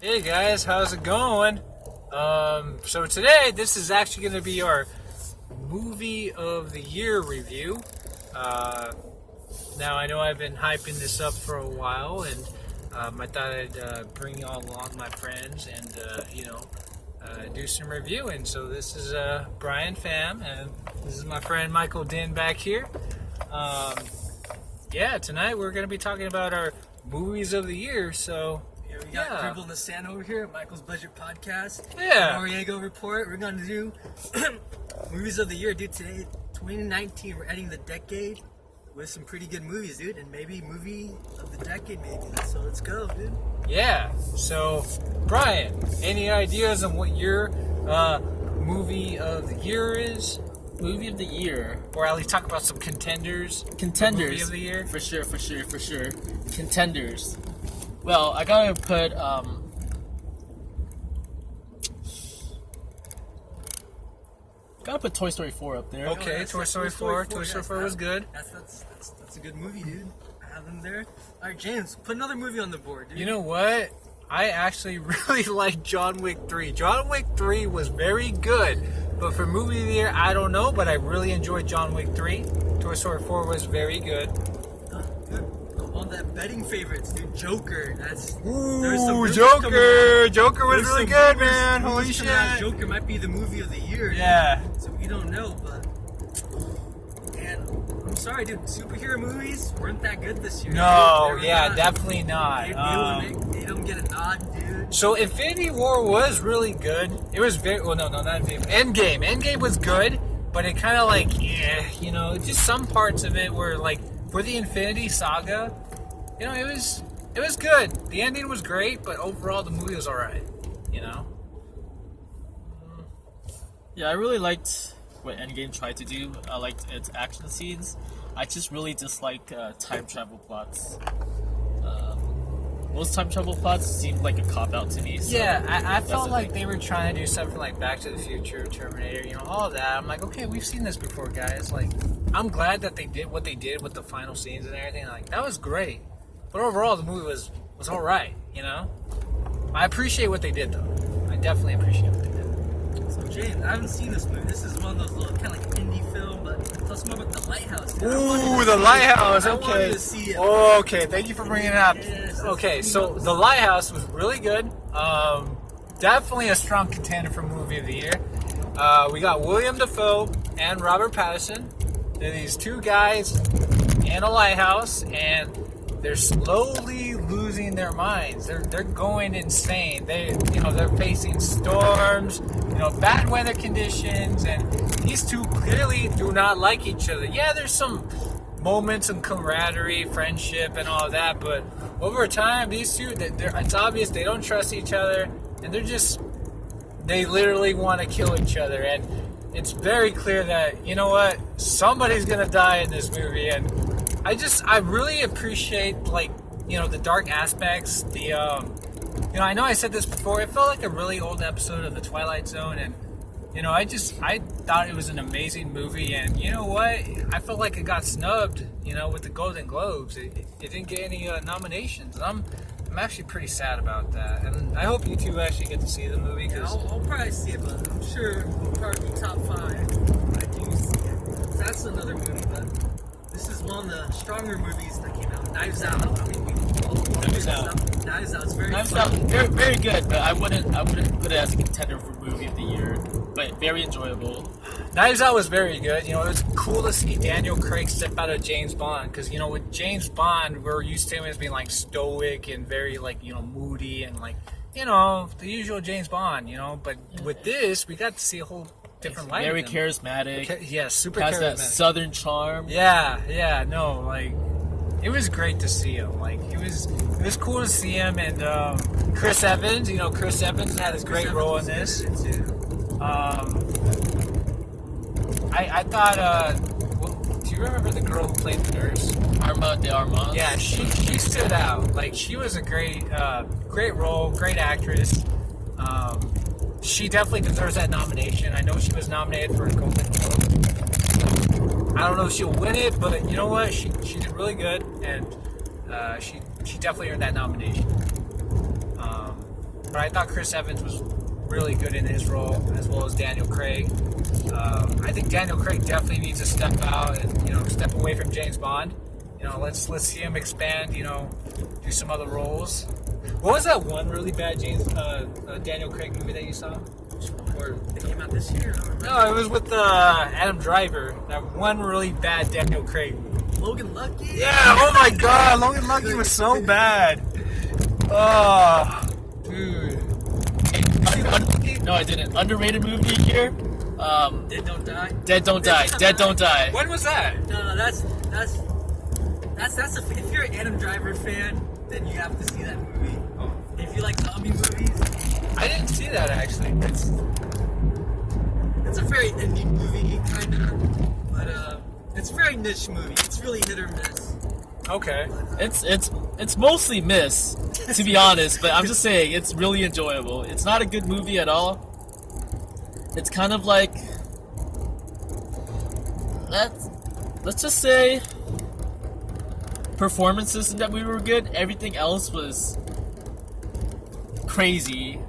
Hey guys, how's it going? So today, this is actually going to be our movie of the year review. Now I know I've been hyping this up for a while, and I thought I'd bring y'all along, my friends, and do some reviewing. So this is Brian Pham, and this is my friend Michael Din back here. Tonight we're going to be talking about our movies of the year. So. Here we got Dribble in the Sand over here, Michael's Budget Podcast. Yeah. Noriego Report. We're going to do movies of the year, dude. Today, 2019, we're ending the decade with some pretty good movies, dude. And maybe movie of the decade, maybe. So let's go, dude. Yeah. So, Brian, any ideas on what your movie of the year is? Movie of the year. Or at least talk about some contenders. Contenders. Movie of the year? For sure. Contenders. Well, I gotta put, Toy Story 4 up there. Okay, Toy Story 4. Toy Story 4 was good. That's a good movie, dude. I have them there. Alright, James, put another movie on the board, dude. You know what? I actually really like John Wick 3. John Wick 3 was very good. But for movie of the year, I don't know, but I really enjoyed John Wick 3. Toy Story 4 was very good. On that betting favorites, dude. Joker. Ooh, Joker! Joker was really good, man. Holy shit! Joker might be the movie of the year. Yeah. Dude. So we don't know, but I'm sorry, dude. Superhero movies weren't that good this year. No, definitely not. They don't get a nod, dude. So Infinity War was really good. It was not Infinity. Endgame was good, but it kind of just some parts of it were like for the Infinity Saga. It was good. The ending was great, but overall the movie was alright. Yeah, I really liked what Endgame tried to do. I liked its action scenes. I just really dislike time travel plots. Most time travel plots seemed like a cop-out to me. So I felt like they were trying to do something like Back to the Future, Terminator, all of that. I'm like, okay, we've seen this before, guys. Like, I'm glad that they did what they did with the final scenes and everything. Like, that was great. But overall, the movie was alright, I appreciate what they did, though. I definitely appreciate what they did. So, James, I haven't seen this movie. This is one of those little kind of like indie film, but tell us more about The Lighthouse. Dude. Ooh, The Lighthouse, okay. I wanted to see it. Okay, thank you for bringing it up. Okay, so The Lighthouse was really good. Definitely a strong contender for movie of the year. We got William Dafoe and Robert Pattinson. They're these two guys in a lighthouse, and they're slowly losing their minds. They're going insane. They're facing storms, bad weather conditions, and these two clearly do not like each other. Yeah, there's some moments of camaraderie, friendship, and all that, but over time, these two, it's obvious they don't trust each other, and they literally want to kill each other, and it's very clear that, somebody's gonna die in this movie, and I really appreciate, the dark aspects, I know I said this before, it felt like a really old episode of The Twilight Zone, and, I thought it was an amazing movie, and you know what, I felt like it got snubbed, with the Golden Globes. It didn't get any nominations. I'm actually pretty sad about that, and I hope you two actually get to see the movie. Yeah, I'll probably see it, but I'm sure it'll probably be top 5. I do see it. So that's another movie, but this is one of the stronger movies that came out. Knives Out. Knives Out is very fun. Very, very good, but I wouldn't put it as a contender for movie of the year. But very enjoyable. Knives Out was very good. It was cool to see Daniel Craig step out of James Bond, because with James Bond, we're used to him as being stoic and very moody and the usual James Bond. But with this, we got to see a whole different light. Very charismatic. Yeah, super has charismatic. That southern charm. Yeah, no, it was great to see him. It was cool to see him, and Chris Evans. Chris Evans had a great role in this. I thought. Do you remember the girl who played the nurse? Arma de Armas. Yeah, she stood out. She was a great role, great actress. She definitely deserves that nomination. I know she was nominated for a Golden Globe. I don't know if she'll win it, but you know what? She did really good, and she definitely earned that nomination. but I thought Chris Evans was really good in his role, as well as Daniel Craig. I think Daniel Craig definitely needs to step out and step away from James Bond. Let's see him expand. Do some other roles. What was that one really bad Daniel Craig movie that you saw? Or it came out this year. I don't remember. No, it was with Adam Driver. That one really bad Daniel Craig movie. Logan Lucky. Yeah. Oh my God, Logan Lucky was so bad. Oh, dude. No, I didn't. Underrated movie here. Dead Don't Die. Dead Don't Die. Dead Don't Die. When was that? No, that's if you're an Adam Driver fan, then you have to see that movie. Oh. If you like zombie movies, I didn't see that actually. it's a very indie movie, kind of, but it's a very niche movie. It's really hit or miss. Okay. It's mostly miss, to be honest. But I'm just saying it's really enjoyable. It's not a good movie at all. It's kind of like let's just say performances that we were good. Everything else was crazy,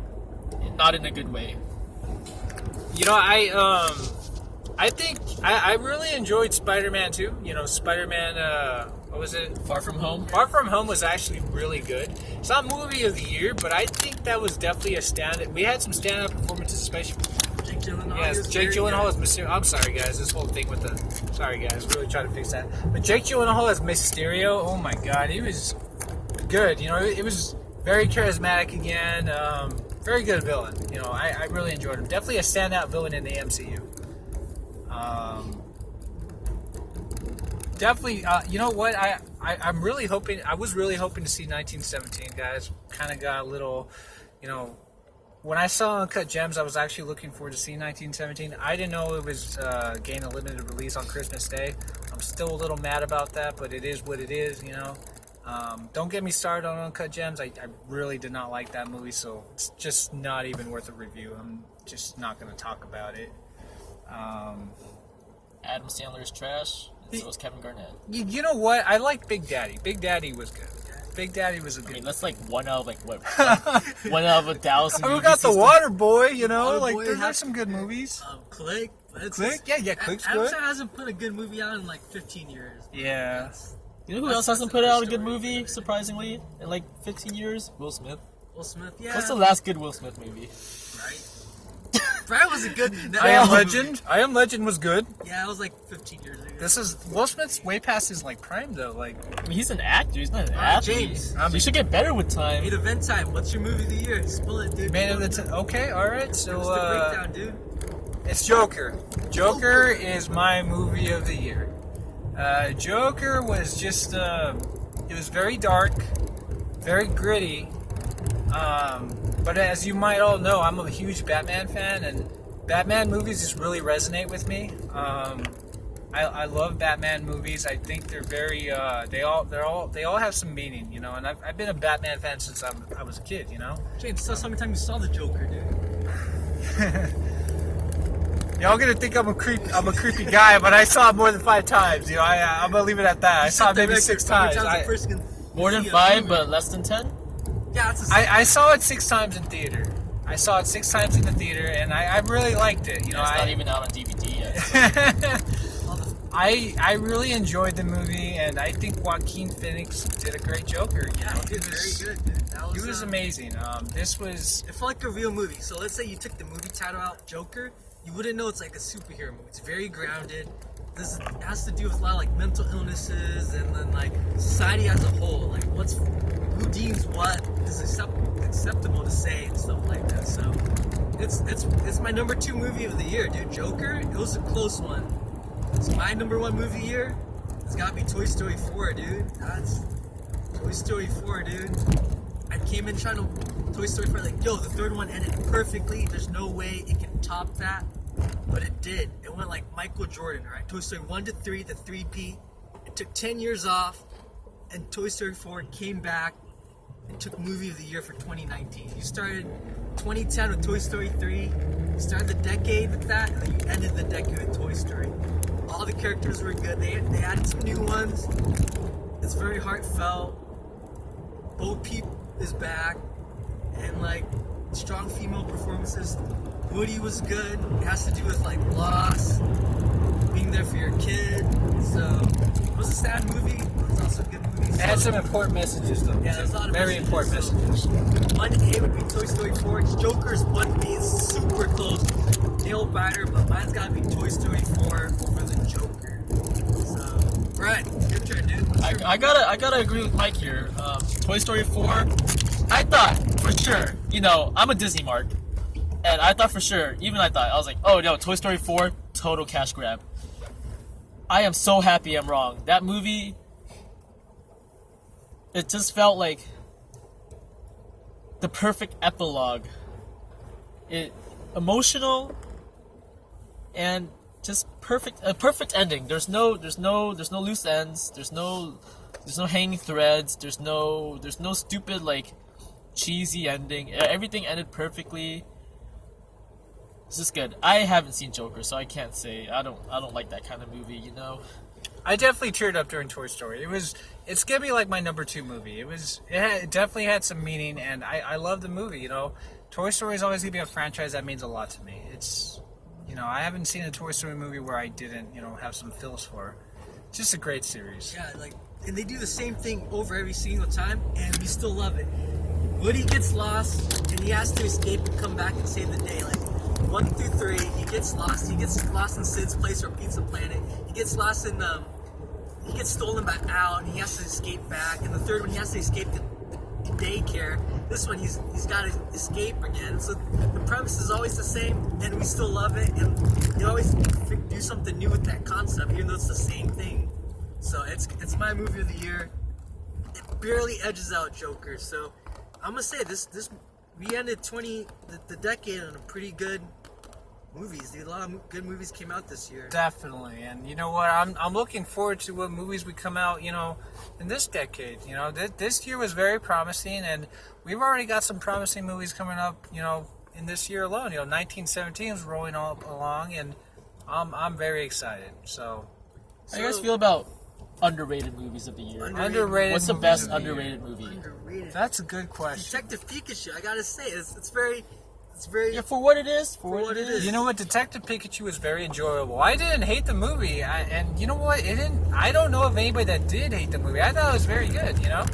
not in a good way. I think I really enjoyed Spider-Man 2. Spider-Man. What was it? Far From Home. Far From Home was actually really good. It's not movie of the year, but I think that was definitely a standout. We had some standout performances, especially. Jake Gyllenhaal. Yes, Jake Gyllenhaal as Mysterio. I'm sorry, guys. This whole thing with the. Sorry, guys. Really trying to fix that. But Jake Gyllenhaal as Mysterio. Oh my God, he was good. It was very charismatic again. Very good villain. I really enjoyed him. Definitely a standout villain in the MCU. Definitely. You know what? I'm really hoping. I was really hoping to see 1917, guys. Kind of got a little. When I saw Uncut Gems, I was actually looking forward to seeing 1917. I didn't know it was getting a limited release on Christmas Day. I'm still a little mad about that, but it is what it is, Don't get me started on Uncut Gems. I really did not like that movie, so it's just not even worth a review. I'm just not going to talk about it. Adam Sandler's trash, and so is Kevin Garnett. You know what? I like Big Daddy. Big Daddy was good. Big Daddy was a good. I mean, that's like one out of one out of 1,000. We got the Water Boy, Waterboy there's has- some good movies. Click. But it's Click? Yeah, Click's Adam good. Sandler hasn't put a good movie out in like 15 years. Yeah. You know who That's- else hasn't that's put out a another good story. movie, surprisingly, in like 15 years? Will Smith. Will Smith, yeah. What's the last good Will Smith movie? Right? Brian was a good. I Am movie. Legend. I Am Legend was good. Yeah, it was like 15 years ago. This is Will Smith's way past his prime though. I mean, he's an actor. He's not an Alright, athlete. James. You should get better with time. Hey, event time. What's your movie of the year? Spill it, dude. Man of the okay, all right. So What's the breakdown, dude? it's Joker. Joker is my movie of the year. Joker was just it was very dark, very gritty. But as you might all know, I'm a huge Batman fan, and Batman movies just really resonate with me. I love Batman movies. I think they're very they all have some meaning, And I've been a Batman fan since I was a kid, James, tell us how many times you saw the Joker, dude. Y'all gonna think I'm a creepy guy, but I saw it more than 5 times. I'm gonna leave it at that. I saw it maybe 6 times. More than 5, but less than 10? Yeah, it's a I saw it 6 times in theater. I saw it 6 times in the theater, and I really liked it. It's not even out on DVD yet. I really enjoyed the movie, and I think Joaquin Phoenix did a great Joker. Yeah, he did very good, dude. He was amazing. This was It felt like a real movie. So let's say you took the movie title out, Joker, you wouldn't know it's like a superhero movie. It's very grounded. This has to do with a lot of mental illnesses and then society as a whole. Who deems what is acceptable to say and stuff like that. So it's my number 2 movie of the year, dude. Joker. It was a close one. So my number 1 movie of the year has got to be Toy Story 4, dude. That's Toy Story 4, dude. I came in trying to Toy Story 4 the third one ended perfectly. There's no way it can top that. But it did. It went like Michael Jordan, right? Toy Story 1 to 3, the 3P. It took 10 years off, and Toy Story 4 came back and took Movie of the Year for 2019. You started 2010 with Toy Story 3, you started the decade with that, and then you ended the decade with Toy Story. All the characters were good. They added some new ones. It's very heartfelt. Bo Peep is back, and strong female performances. Woody was good. It has to do with like loss, being there for your kid. So it was a sad movie. It was also a good movie. It had some important messages, though. Yeah, there's a lot of very important messages. 1A would be Toy Story 4. Joker's 1B is super close. Nail biter, but mine's gotta be Toy Story 4 over the Joker. So, Brett, your turn, dude. What's your I gotta agree with Mike here. Toy Story 4. I thought for sure, you know, I'm a Disney mark, and I thought for sure, I was like, oh no, Toy Story 4, total cash grab. I am so happy I'm wrong. That movie, it just felt like the perfect epilogue. It emotional and just a perfect ending. There's no loose ends. There's no hanging threads. There's no stupid like cheesy ending. Everything ended perfectly. This is good. I haven't seen Joker, so I can't say I don't like that kind of movie, you know. I definitely teared up during Toy Story. It's gonna be like my number 2 movie. It definitely had some meaning, and I love the movie. You know, Toy Story is always gonna be a franchise that means a lot to me. It's, you know, I haven't seen a Toy Story movie where I didn't, you know, have some feels for. It's just a great series. Yeah, like, and they do the same thing over every single time, and we still love it. Woody gets lost, and he has to escape and come back and save the day. Like 1 through 3, he gets lost. He gets lost in Sid's place or Pizza Planet. He gets lost in he gets stolen by Al, and he has to escape back. And the third one, he has to escape the daycare. This one, he's got to escape again. So the premise is always the same, and we still love it. And they always do something new with that concept, even though it's the same thing. So it's my movie of the year. It barely edges out Joker. So I'm gonna say this we ended the decade on a pretty good movies. Dude, a lot of good movies came out this year. Definitely, and you know what? I'm looking forward to what movies would come out, you know, in this decade. You know, this year was very promising, and we've already got some promising movies coming up, you know, in this year alone. You know, 1917 is rolling all along, and I'm very excited. So, How do you guys feel about underrated movies of the year? underrated. What's the movies best of the year? underrated movie? Underrated. That's a good question. Detective Pikachu. I gotta say, it's very. Yeah, for what it is. For what it is. You know what? Detective Pikachu is very enjoyable. I didn't hate the movie, and you know what? It didn't. I don't know of anybody that did hate the movie. I thought it was very good. You know,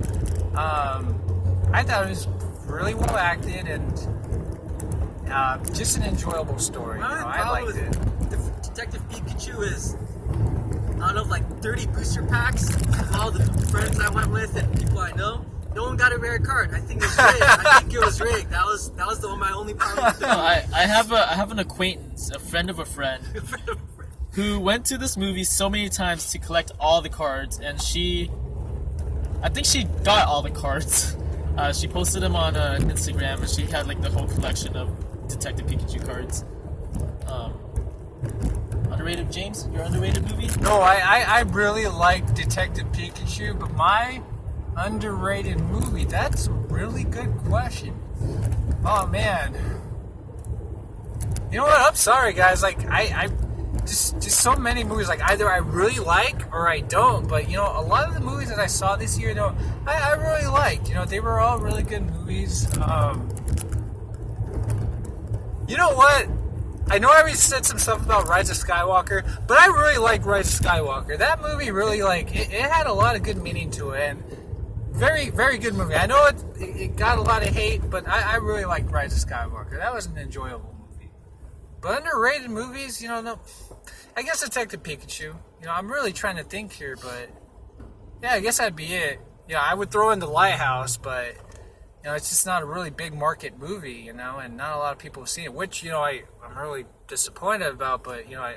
I thought it was really well acted and just an enjoyable story. You know, I liked it. Detective Pikachu is, I don't know, like 30 booster packs of all the friends I went with and people I know. No one got a rare card. I think it was rigged. I think it was rigged. That was my only problem with the No, I have an acquaintance, a friend of a friend, who went to this movie so many times to collect all the cards, and I think she got all the cards. She posted them on Instagram, and she had like the whole collection of Detective Pikachu cards. Underrated, James? Your underrated movie? No, I really like Detective Pikachu, but my underrated movie, that's a really good question. Oh man. You know what? I'm sorry guys. Like I just so many movies, like either I really like or I don't. But you know, a lot of the movies that I saw this year though, I really liked. You know, they were all really good movies. You know what? I know I already said some stuff about Rise of Skywalker, but I really like Rise of Skywalker. That movie really, like, it had a lot of good meaning to it, and very, very good movie. I know it got a lot of hate, but I really liked Rise of Skywalker. That was an enjoyable movie. But underrated movies, you know, no, I guess Detective Pikachu. You know, I'm really trying to think here, but yeah, I guess that'd be it. You know, I would throw in The Lighthouse, but you know, it's just not a really big market movie, you know, and not a lot of people have seen it, which, you know, I'm really disappointed about, but, you know, I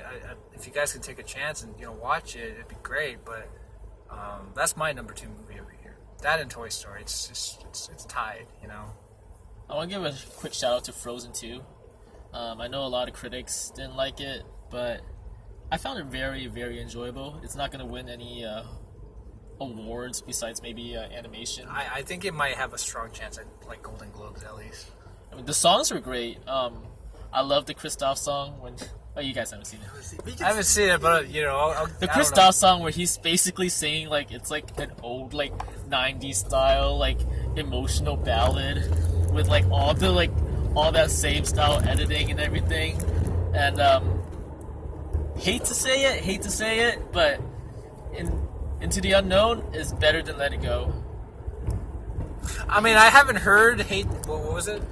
if you guys can take a chance and, you know, watch it, it'd be great, but that's my number 2 movie over here. That and Toy Story, it's tied, you know. I want to give a quick shout out to Frozen 2. I know a lot of critics didn't like it, but I found it very, very enjoyable. It's not going to win any awards besides maybe animation. I think it might have a strong chance at, like, Golden Globes at least. I mean, the songs were great. I love the Kristoff song when... Oh, you guys haven't seen it. I haven't seen it, but, you know, The Kristoff song where he's basically saying, like, it's like an old, like, 90s style, like, emotional ballad with, like, all the, like, all that same style editing and everything. And hate to say it, but Into the Unknown is better than Let It Go. I mean, I haven't heard Hate. What was it?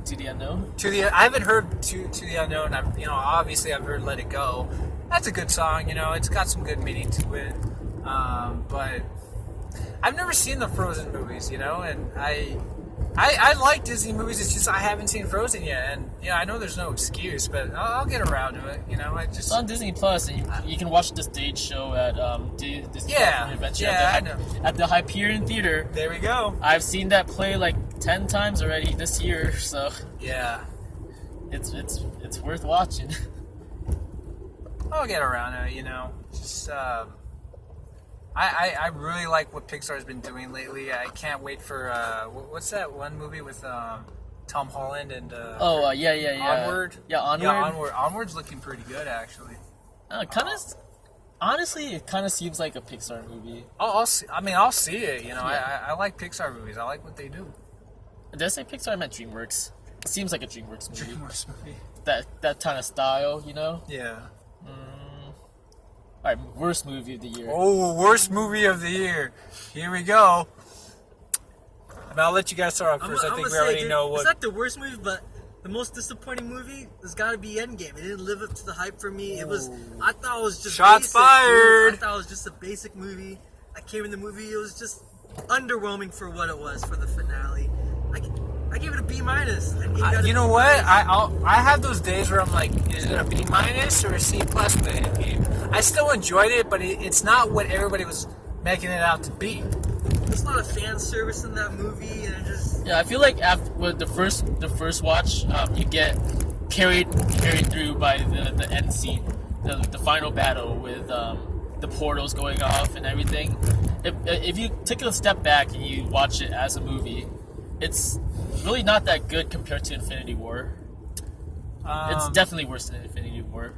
To the Unknown. I haven't heard to the Unknown. Obviously I've heard Let It Go. That's a good song. It's got some good meaning to it. But I've never seen the Frozen movies. And I like Disney movies. It's just I haven't seen Frozen yet, and I know there's no excuse, but I'll get around to it. It's on Disney Plus, and you can watch the stage show at Disney California Adventure I know. at the Hyperion Theater. There we go. I've seen that play like 10 times already this year, so Yeah, it's worth watching. I'll get around to it. Just I really like what Pixar's been doing lately. I can't wait for what's that one movie with Tom Holland and yeah. Onward. Yeah, Onward. Yeah, Onward's looking pretty good actually. Honestly, it kind of seems like a Pixar movie. I'll see it. I like Pixar movies. I like what they do. Did I say Pixar? I meant DreamWorks. It seems like a DreamWorks movie. DreamWorks movie. That kind of style, Yeah. All right, worst movie of the year. Oh, worst movie of the year. Here we go. I'll let you guys start off first. I think we already know what. It's not the worst movie, but the most disappointing movie has got to be Endgame. It didn't live up to the hype for me. I thought it was just Shots basic, fired. dude. I thought it was just a basic movie. I came in the movie, it was just underwhelming for what it was for the finale. I gave it a B minus. You know what? I have those days where I'm like, is it a B minus or a C plus for the Endgame? I still enjoyed it, but it's not what everybody was making it out to be. There's a lot of fan service in that movie, and it just Yeah, I feel like after with the first watch, you get carried through by the end scene, the final battle with the portals going off and everything. If you take a step back and you watch it as a movie, it's really not that good compared to Infinity War. It's definitely worse than Infinity War.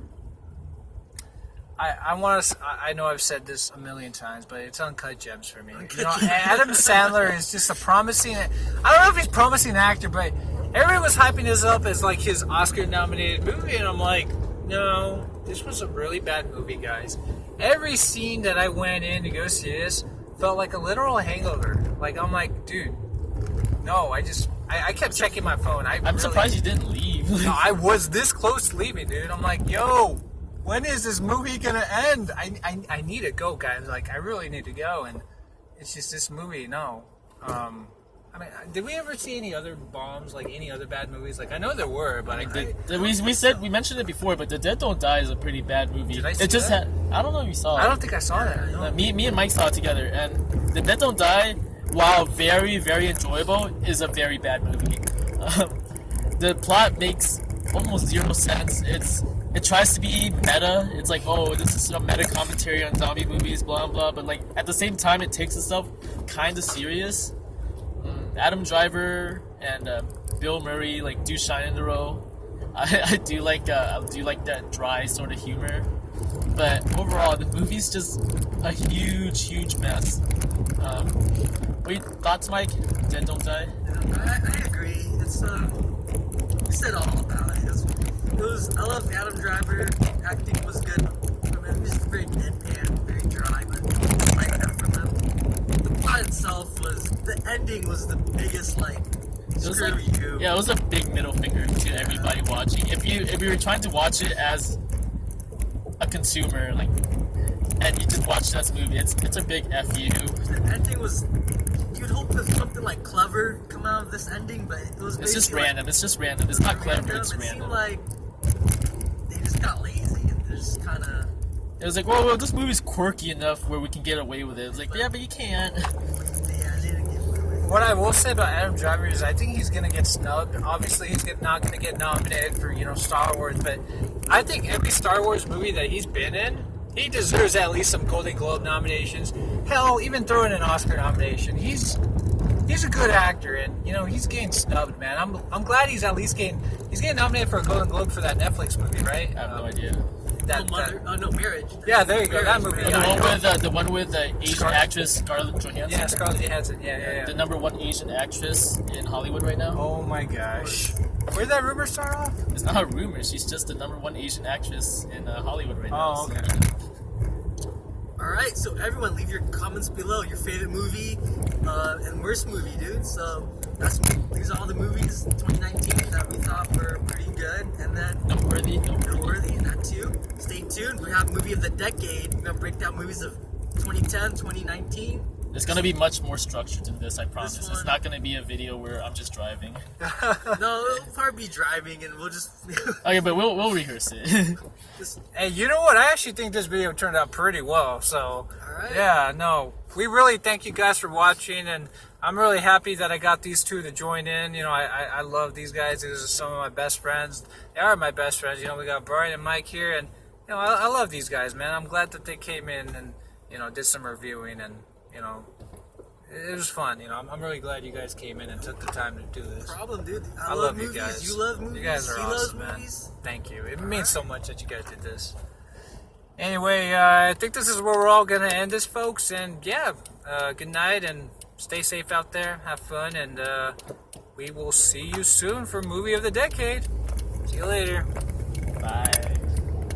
I know I've said this a million times, but it's Uncut Gems for me. Adam Sandler is just a promising. I don't know if he's a promising actor, but everybody was hyping this up as like his Oscar-nominated movie, and I'm like, no, this was a really bad movie, guys. Every scene that I went in to go see this felt like a literal hangover. Like I'm like, dude, no, I kept checking my phone. I'm surprised you didn't leave. No, I was this close to leaving, dude. I'm like, yo, when is this movie gonna end? I need to go, guys. Like, I really need to go, and it's just this movie. No, I mean, did we ever see any other bombs, like any other bad movies? Like, I know there were, but we mentioned it before, but The Dead Don't Die is a pretty bad movie. Did I see it just that? I don't know if you saw it. I don't think I saw that. No. Me and Mike saw it together, and The Dead Don't Die, while very, very enjoyable, is a very bad movie. The plot makes almost zero sense. It tries to be meta. It's like, oh, this is a meta commentary on zombie movies, blah blah. But like at the same time, it takes itself kind of serious. Adam Driver and Bill Murray do shine in the role. I do like that dry sort of humor. But overall, the movie's just a huge mess. What are your thoughts, Mike? Dead Don't Die? I agree. It's you said all about it. I love Adam Driver. Acting was good from him. He's very deadpan, very dry, but I like that from him. The plot itself the ending was the biggest screw you. Yeah, it was a big middle finger to everybody watching. If you were trying to watch it as a consumer, and you just watch this movie, it's a big F you. The ending was. You'd hope that something clever come out of this ending, but it was. It's just random. It's just random. It's not clever. It's random. It seemed like they just got lazy and just kind of. It was like, well, this movie's quirky enough where we can get away with it. It's like, yeah, but you can't. Yeah, they didn't get away with it. What I will say about Adam Driver is I think he's going to get snubbed. Obviously, he's not going to get nominated for, Star Wars, but I think every Star Wars movie that he's been in, he deserves at least some Golden Globe nominations. Hell, even throw in an Oscar nomination. He's a good actor, and he's getting snubbed, man. I'm glad he's at least getting nominated for a Golden Globe for that Netflix movie, right? I have no idea. That, Mother. Oh no, Marriage. Yeah, there you go. That movie. The Yeah, one with the Asian Scar- actress Scarlett Johansson. yeah, Scarlett Johansson. Yeah. The number one Asian actress in Hollywood right now. Oh my gosh. Where did that rumor start off? It's not a rumor. She's just the number one Asian actress in Hollywood right now. Oh, so- okay. All right, so everyone, leave your comments below. Your favorite movie and worst movie, dude. So these are all the movies 2019 that we thought were pretty good, and then Noteworthy. noteworthy. That too. Stay tuned. We have movie of the decade. We're gonna break down movies of 2010, 2019. It's gonna be much more structured than this, I promise. one- It's not gonna be a video where I'm just driving. No, it'll probably be driving, and we'll just. Okay, but we'll rehearse it. just Hey, you know what? I actually think this video turned out pretty well. So, all right. yeah, no, we really thank you guys for watching, and I'm really happy that I got these two to join in. You know, I love these guys. These are some of my best friends. They are my best friends. You know, we got Brian and Mike here, and you know, I love these guys, man. I'm glad that they came in and you know did some reviewing, and you know, it was fun. You know, I'm really glad you guys came in and took the time to do this. Problem, dude. I love love you movies. guys. You love movies. You guys are he loves awesome, man. movies. Thank you. It means so much that you guys did this. Anyway, I think this is where we're all going to end this, folks. And yeah, good night and stay safe out there. Have fun. And we will see you soon for Movie of the Decade. See you later. Bye.